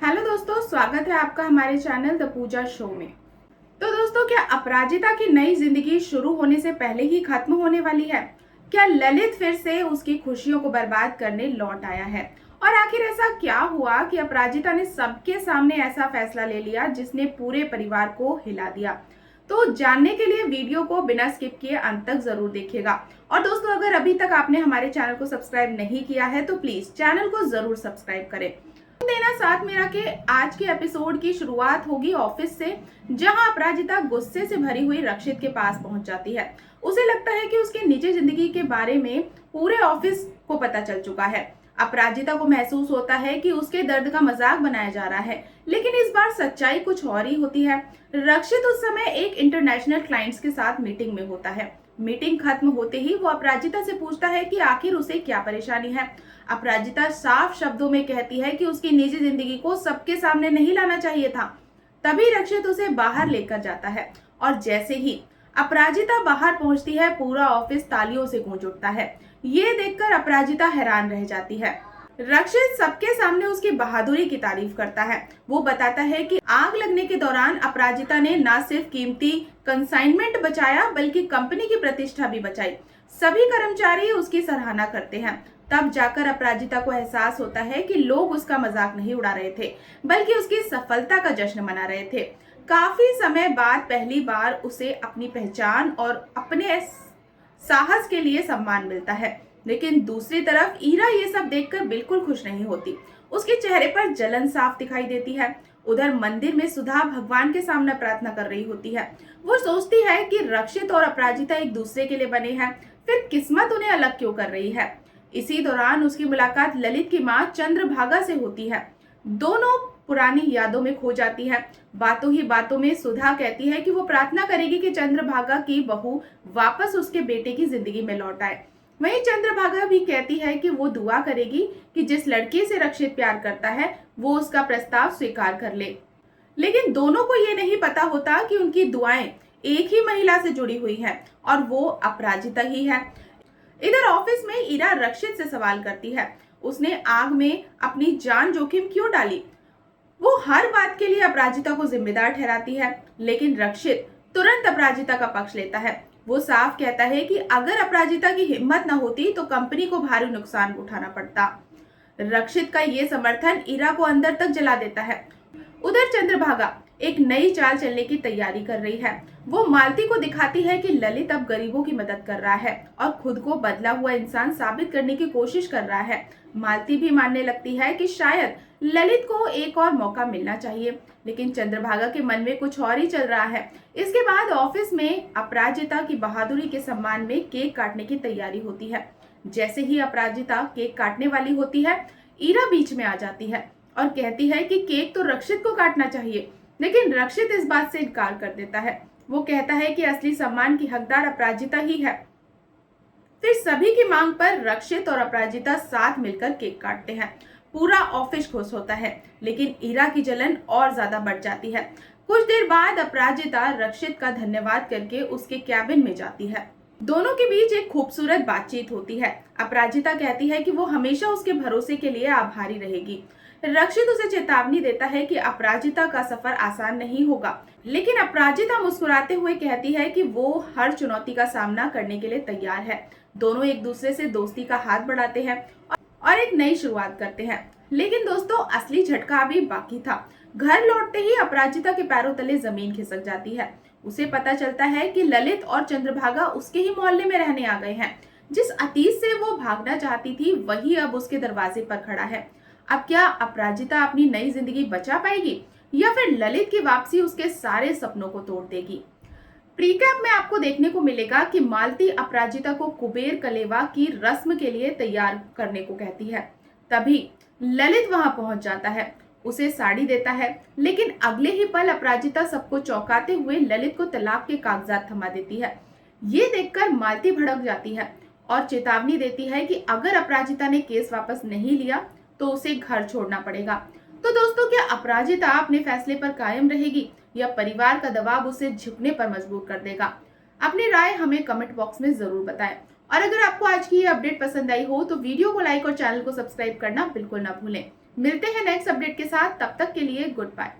Hello दोस्तों, स्वागत है आपका हमारे चैनल द पूजा शो में। तो दोस्तों, क्या अपराजिता की नई जिंदगी शुरू होने से पहले ही खत्म होने वाली है? क्या ललित फिर से उसकी खुशियों को बर्बाद करने लौट आया है? और आखिर ऐसा क्या हुआ कि अपराजिता ने सबके सामने ऐसा फैसला ले लिया जिसने पूरे परिवार को हिला दिया? तो जानने के लिए वीडियो को बिना स्किप किए अंत तक जरूर देखिएगा। और दोस्तों, अगर अभी तक आपने हमारे चैनल को सब्सक्राइब नहीं किया है तो प्लीज चैनल को जरूर सब्सक्राइब करें। देना साथ में रखे। आज के एपिसोड की शुरुआत होगी ऑफिस से, जहां अपराजिता गुस्से से भरी हुई रक्षित के पास पहुंच जाती है। उसे लगता है कि उसकी निजी जिंदगी के बारे में पूरे ऑफिस को पता चल चुका है। अपराजिता को महसूस होता है कि उसके दर्द का मजाक बनाया जा रहा है, लेकिन इस बार सच्चाई कुछ और ही होती है। रक्षित उस समय एक इंटरनेशनल क्लाइंट्स के साथ मीटिंग में होता है। मीटिंग खत्म होते ही वो अपराजिता से पूछता है कि आखिर उसे क्या परेशानी है। अपराजिता साफ शब्दों में कहती है कि उसकी निजी जिंदगी को सबके सामने नहीं लाना चाहिए था। तभी रक्षित उसे बाहर लेकर जाता है और जैसे ही अपराजिता बाहर पहुंचती है, पूरा ऑफिस तालियों से गूंज उठता है। ये देखकर अपराजिता हैरान रह जाती है। रक्षित सबके सामने उसकी बहादुरी की तारीफ करता है। वो बताता है कि आग लगने के दौरान अपराजिता ने न सिर्फ कीमती कंसाइनमेंट बचाया बल्कि कंपनी की प्रतिष्ठा भी बचाई। सभी कर्मचारी उसकी सराहना करते हैं। तब जाकर अपराजिता को एहसास होता है कि लोग उसका मजाक नहीं उड़ा रहे थे, बल्कि उसकी सफलता का जश्न मना रहे थे। काफी समय बाद पहली बार उसे अपनी पहचान और अपने साहस के लिए सम्मान मिलता है। लेकिन दूसरी तरफ ईरा ये सब देखकर बिल्कुल खुश नहीं होती। उसके चेहरे पर जलन साफ दिखाई देती है। उधर मंदिर में सुधा भगवान के सामने प्रार्थना कर रही होती है। वो सोचती है कि रक्षित और अपराजिता एक दूसरे के लिए बने हैं, फिर किस्मत उन्हें अलग क्यों कर रही है। इसी दौरान उसकी मुलाकात ललित की मां चंद्रभागा से होती है। दोनों पुरानी यादों में खो जाती है। बातों ही बातों में सुधा कहती है कि वो प्रार्थना करेगी कि चंद्रभागा की बहू वापस उसके बेटे की जिंदगी में लौट आए। वहीं चंद्रभागा भी कहती है कि वो दुआ करेगी कि जिस लड़के से रक्षित प्यार करता है वो उसका प्रस्ताव स्वीकार कर ले। लेकिन दोनों को ये नहीं पता होता कि उनकी दुआएं एक ही महिला से जुड़ी हुई हैं और वो अपराजिता ही है। इधर ऑफिस में ईरा रक्षित से सवाल करती है, उसने आग में अपनी जान जोखिम क्यों डाली। वो हर बात के लिए अपराजिता को जिम्मेदार ठहराती है, लेकिन रक्षित तुरंत अपराजिता का पक्ष लेता है। वो साफ कहता है कि अगर अपराजिता की हिम्मत न होती तो कंपनी को भारी नुकसान उठाना पड़ता। रक्षित का ये समर्थन ईरा को अंदर तक जला देता है। उधर चंद्रभागा एक नई चाल चलने की तैयारी कर रही है। वो मालती को दिखाती है कि ललित अब गरीबों की मदद कर रहा है और खुद को बदला हुआ इंसान साबित करने की कोशिश कर रहा है। मालती भी मानने लगती है कि शायद ललित को एक और मौका मिलना चाहिए, लेकिन चंद्रभागा के मन में कुछ और ही चल रहा है। इसके बाद ऑफिस में अपराजिता की बहादुरी के सम्मान में केक काटने की तैयारी होती है। जैसे ही अपराजिता केक काटने वाली होती है, ईरा बीच में आ जाती है और कहती है कि केक तो रक्षित को काटना चाहिए, लेकिन रक्षित इस बात से इनकार कर देता है। वो कहता है कि असली सम्मान की हकदार अपराजिता ही है। फिर सभी की मांग पर रक्षित और अपराजिता साथ मिलकर केक काटते हैं। पूरा ऑफिस खुश होता है, लेकिन ईरा की जलन और ज्यादा बढ़ जाती है। कुछ देर बाद अपराजिता रक्षित का धन्यवाद करके उसके कैबिन में जाती है। दोनों के बीच एक खूबसूरत बातचीत होती है। अपराजिता कहती है कि वो हमेशा उसके भरोसे के लिए आभारी रहेगी। रक्षित उसे चेतावनी देता है कि अपराजिता का सफर आसान नहीं होगा, लेकिन अपराजिता मुस्कुराते हुए कहती है कि वो हर चुनौती का सामना करने के लिए तैयार है। दोनों एक दूसरे से दोस्ती का हाथ बढ़ाते हैं और एक नई शुरुआत करते हैं। लेकिन दोस्तों, असली झटका अभी बाकी था। घर लौटते ही अपराजिता के पैरों तले जमीन खिसक जाती है। उसे पता चलता है कि ललित और चंद्रभागा उसके ही मोहल्ले में रहने आ गए हैं। जिस अतीत से वो भागना चाहती थी वही अब उसके दरवाजे पर खड़ा है। अब क्या अपराजिता अपनी नई जिंदगी बचा पाएगी या फिर ललित की वापसी उसके सारे सपनों को तोड़ देगी? प्रीकैप में आपको देखने को मिलेगा कि मालती अपराजिता को कुबेर कलेवा की रस्म के लिए तैयार करने को कहती है। तभी ललित वहां पहुंच जाता है, उसे साड़ी देता है, लेकिन अगले ही पल अपराजिता सबको चौंकाते हुए ललित को तलाक के कागजात थमा देती है। ये देखकर मालती भड़क जाती है और चेतावनी देती है कि अगर अपराजिता ने केस वापस नहीं लिया तो उसे घर छोड़ना पड़ेगा। तो दोस्तों, क्या अपराजिता अपने फैसले पर कायम रहेगी या परिवार का दबाव उसे झुकने पर मजबूर कर देगा? अपनी राय हमें कमेंट बॉक्स में जरूर बताएं। और अगर आपको आज की ये अपडेट पसंद आई हो तो वीडियो को लाइक और चैनल को सब्सक्राइब करना बिल्कुल ना भूलें। मिलते हैं नेक्स्ट अपडेट के साथ, तब तक के लिए गुड बाय।